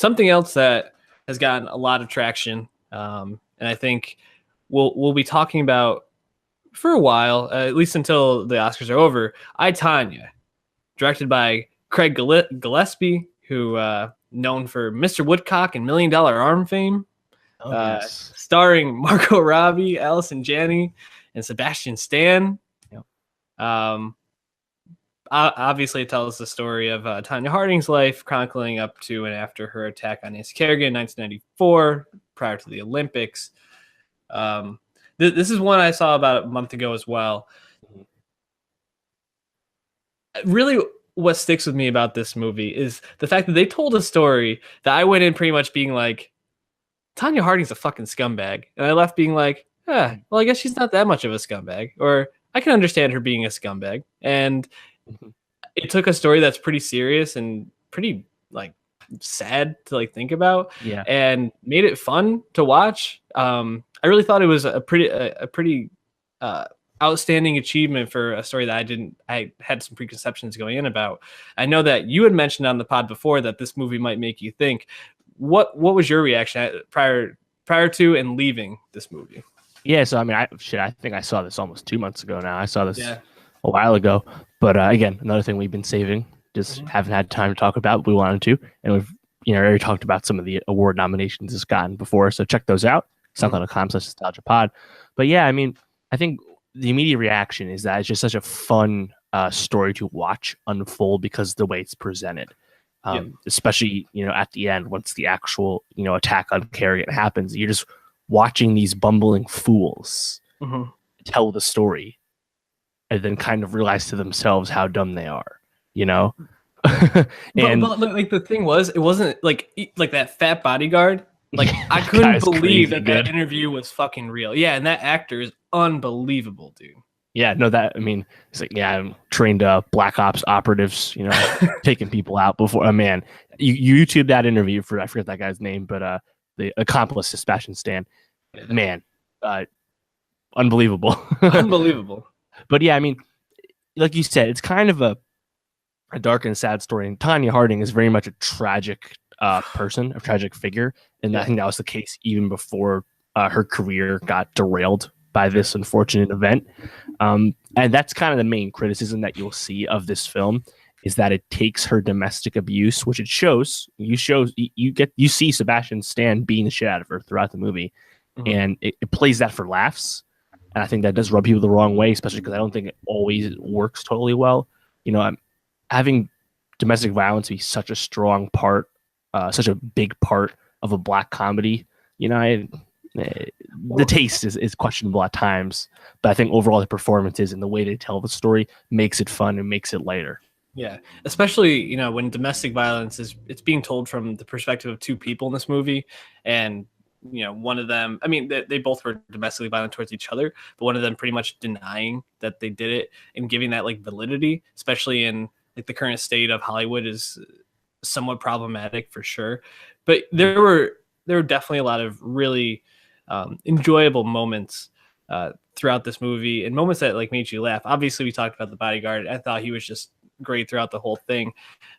something else that has gotten a lot of traction, and I think we'll be talking about for a while, at least until the Oscars are over. I, Tonya, directed by Craig Gillespie, who known for Mr. Woodcock and $1 Million Arm fame. Oh, yes. Starring Margot Robbie, Allison Janney, and Sebastian Stan. Yep. Obviously, it tells the story of Tonya Harding's life, chronicling up to and after her attack on Nancy Kerrigan in 1994, prior to the Olympics. This is one I saw about a month ago as well. Really, what sticks with me about this movie is the fact that they told a story that I went in pretty much being like, Tonya Harding's a fucking scumbag. And I left being like, well, I guess she's not that much of a scumbag. Or I can understand her being a scumbag. And it took a story that's pretty serious and pretty like sad to like think about, and made it fun to watch. I really thought it was a pretty outstanding achievement for a story that I had some preconceptions going in about. I know that you had mentioned on the pod before that this movie might make you think. What was your reaction prior to and leaving this movie? Yeah, so I mean, I think I saw this almost 2 months ago now. I saw this a while ago, but again, another thing we've been saving, just haven't had time to talk about, but we wanted to, and we've already talked about some of the award nominations it's gotten before, so check those out. Soundcloud.com/nostalgiapod. But yeah, I mean, I think the immediate reaction is that it's just such a fun story to watch unfold because of the way it's presented. Especially, at the end, once the actual, attack on Kerrigan happens, you're just watching these bumbling fools tell the story and then kind of realize to themselves how dumb they are, and but like the thing was, it wasn't like that fat bodyguard. Like I couldn't believe that interview was fucking real. Yeah. And that actor is unbelievable, dude. Yeah, no, that, I mean, it's like, I'm trained Black Ops operatives, taking people out before. Man, you YouTube that interview for, I forget that guy's name, but the accomplice to Sebastian Stan, man, unbelievable. Unbelievable. But yeah, I mean, like you said, it's kind of a dark and sad story. And Tonya Harding is very much a tragic person, a tragic figure. And I think that was the case even before her career got derailed by this unfortunate event. And that's kind of the main criticism that you'll see of this film, is that it takes her domestic abuse, which it shows. You see Sebastian Stan beating the shit out of her throughout the movie, and it plays that for laughs. And I think that does rub people the wrong way, especially because I don't think it always works totally well. Having domestic violence be such a strong part, such a big part of a Black comedy, the taste is questionable at times, but I think overall the performances and the way they tell the story makes it fun and makes it lighter. Yeah, especially when domestic violence it's being told from the perspective of two people in this movie, and one of them, I mean, they both were domestically violent towards each other, but one of them pretty much denying that they did it and giving that like validity, especially in like the current state of Hollywood, is somewhat problematic for sure. But there were definitely a lot of really enjoyable moments throughout this movie, and moments that like made you laugh. Obviously, we talked about the bodyguard. I thought he was just great throughout the whole thing.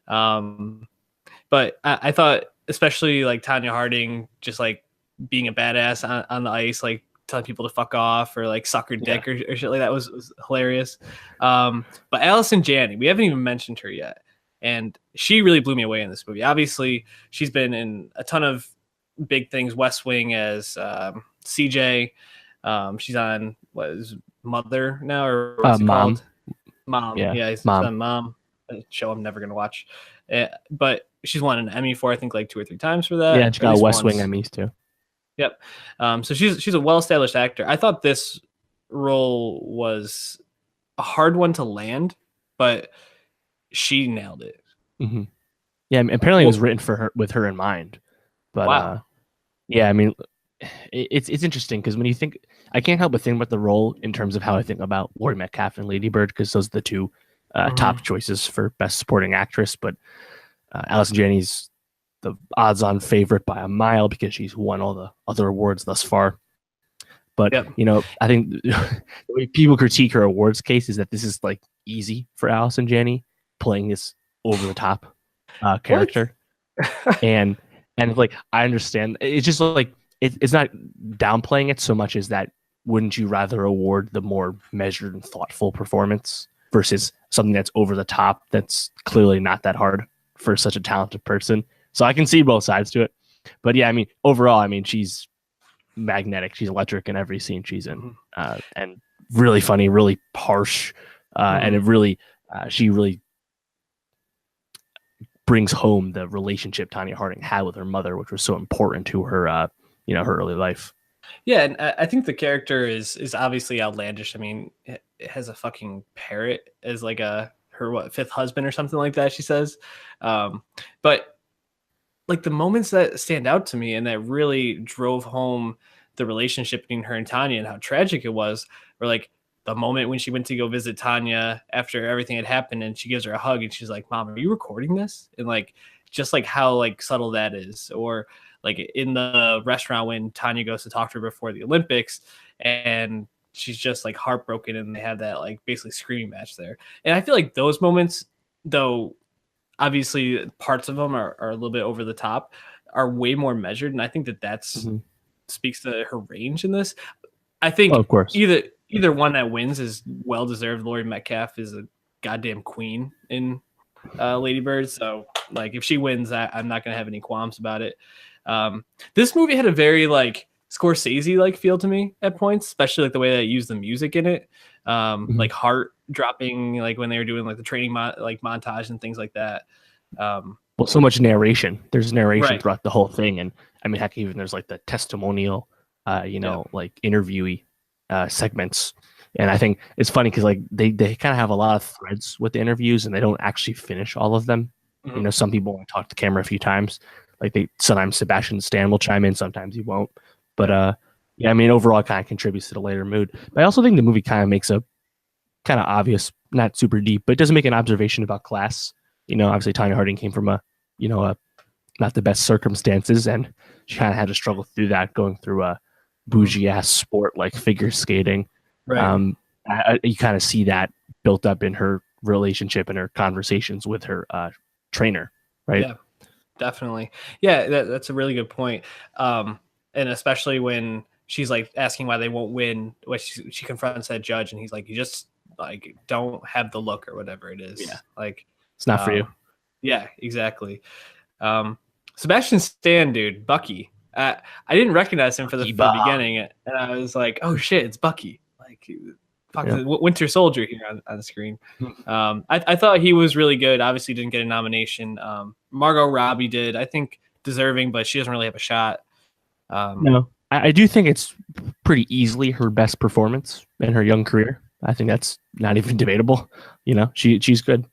But I thought especially like Tonya Harding just like being a badass on the ice, like telling people to fuck off or like suck her dick or shit like that was hilarious. But Allison Janney, we haven't even mentioned her yet, and she really blew me away in this movie. Obviously, she's been in a ton of big things. West Wing as CJ. She's on what is Mother now, or what's it Mom. called? Mom. Yeah, he's Mom. on Mom. A show I'm never gonna watch. But she's won an Emmy for I think like 2 or 3 times for that. Yeah, she got West Wing Emmys too. Yep. So she's a well-established actor. I thought this role was a hard one to land, but she nailed it. Mm-hmm. Yeah, apparently it was written for her with her in mind. But wow. Yeah, I mean, it's interesting because when you think, I can't help but think about the role in terms of how I think about Laurie Metcalf and Lady Bird, because those are the two top choices for Best Supporting Actress. But Allison Janney's the odds-on favorite by a mile because she's won all the other awards thus far. But I think the way people critique her awards case is that this is like easy for Allison Janney playing this over-the-top character. And And like I understand, it's just like it's not downplaying it so much as that. Wouldn't you rather award the more measured and thoughtful performance versus something that's over the top that's clearly not that hard for such a talented person? So I can see both sides to it. But yeah, I mean, overall, I mean, she's magnetic. She's electric in every scene she's in, and really funny, really harsh, and it really, she really brings home the relationship Tonya Harding had with her mother, which was so important to her, you know, her early life. Yeah, and I think the character is obviously outlandish. I mean, it has a fucking parrot as like her fifth husband or something like that. She says, but like the moments that stand out to me and that really drove home the relationship between her and Tonya and how tragic it was, were like the moment when she went to go visit Tonya after everything had happened, and she gives her a hug and she's like, "Mom, are you recording this?" And like just like how like subtle that is, or like in the restaurant when Tonya goes to talk to her before the Olympics and she's just like heartbroken and they have that like basically screaming match there. And I feel like those moments, though obviously parts of them are a little bit over the top, are way more measured. And I think that that's speaks to her range in this. I think of course, either one that wins is well deserved. Laurie Metcalf is a goddamn queen in Lady Bird. So like if she wins, I'm not going to have any qualms about it. This movie had a very like Scorsese like feel to me at points, especially like the way they used the music in it, like heart dropping, like when they were doing like the training like montage and things like that. Well, so much narration. There's narration Right. throughout the whole thing, and I mean, heck, even there's like the testimonial, you know, like interviewee segments. And I think it's funny because like they kind of have a lot of threads with the interviews, and they don't actually finish all of them. You know, some people want to talk to camera a few times. Like sometimes Sebastian Stan will chime in, sometimes he won't. But yeah, I mean, overall, it kind of contributes to the later mood. But I also think the movie kind of makes a kind of obvious, not super deep, but it doesn't make an observation about class. You know, obviously Tonya Harding came from a not the best circumstances, and she kind of had to struggle through that, going through a bougie ass sport like figure skating. Right. You kind of see that built up in her relationship and her conversations with her trainer, right? Yeah, definitely. Yeah, that's a really good point. And especially when she's like asking why they won't win, when she confronts that judge, and he's like, "You just like don't have the look or whatever it is." Yeah, like it's not for you. Yeah, exactly. Sebastian Stan, dude, Bucky. I didn't recognize him for the beginning, and I was like, "Oh shit, it's Bucky!" Like, fucking Winter Soldier here on the screen. I thought he was really good. Obviously, didn't get a nomination. Margot Robbie did, I think, deserving, but she doesn't really have a shot. No, I do think it's pretty easily her best performance in her young career. I think that's not even debatable. You know, she's good.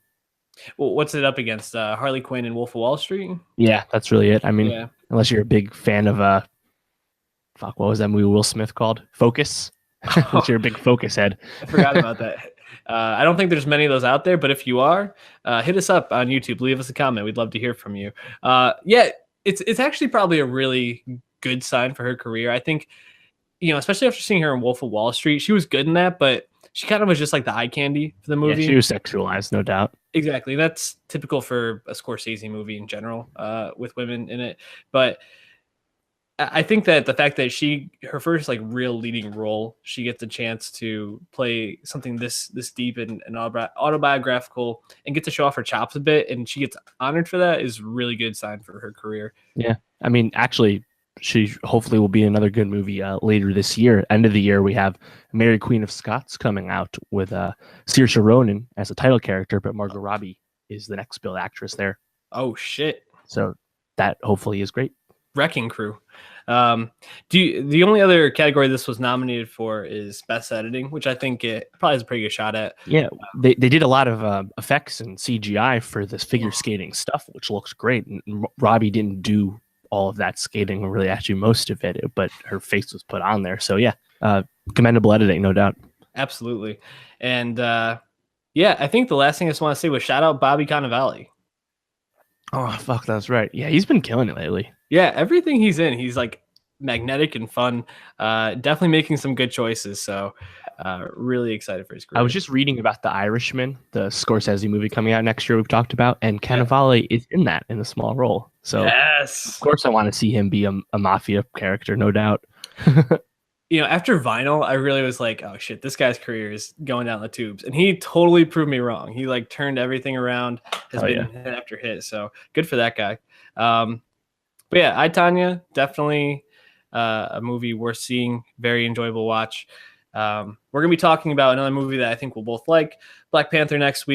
Well, what's it up against? Harley Quinn and Wolf of Wall Street? Yeah, that's really it. I mean, unless you're a big fan of what was that movie Will Smith called? Focus. Unless you're a big Focus head. I forgot about that. I don't think there's many of those out there, but if you are, hit us up on YouTube. Leave us a comment. We'd love to hear from you. Yeah, it's actually probably a really good sign for her career. I think, you know, especially after seeing her in Wolf of Wall Street, she was good in that, but she kind of was just like the eye candy for the movie. Yeah, she was sexualized, no doubt. Exactly. That's typical for a Scorsese movie in general, with women in it. But I think that the fact that her first like real leading role, she gets a chance to play something this deep and autobiographical and get to show off her chops a bit, and she gets honored for that, is really good sign for her career. Yeah, I mean, actually, she hopefully will be in another good movie later this year. End of the year, we have Mary Queen of Scots coming out with Saoirse Ronan as a title character, but Margot Robbie is the next billed actress there. Oh shit! So that hopefully is great. Wrecking Crew. The only other category this was nominated for is Best Editing, which I think it probably has a pretty good shot at. Yeah, they did a lot of effects and CGI for this figure skating stuff, which looks great. And Robbie didn't do all of that skating, or really actually most of it, but her face was put on there. So yeah, commendable editing, no doubt. Absolutely. And yeah, I think the last thing I just want to say was shout out Bobby Cannavale. Oh fuck, that's right. Yeah, he's been killing it lately. Yeah, everything he's in, he's like magnetic and fun. Definitely making some good choices. So really excited for his career. I was just reading about The Irishman, the Scorsese movie coming out next year we've talked about, and Cannavale is in that in a small role. So yes, of course I want to see him be a mafia character, no doubt. After Vinyl, I really was like, oh shit, this guy's career is going down the tubes. And he totally proved me wrong. He like turned everything around, has been hit after hit. So good for that guy. But yeah, I, Tonya, definitely a movie worth seeing. Very enjoyable watch. We're going to be talking about another movie that I think we'll both like, Black Panther, next week.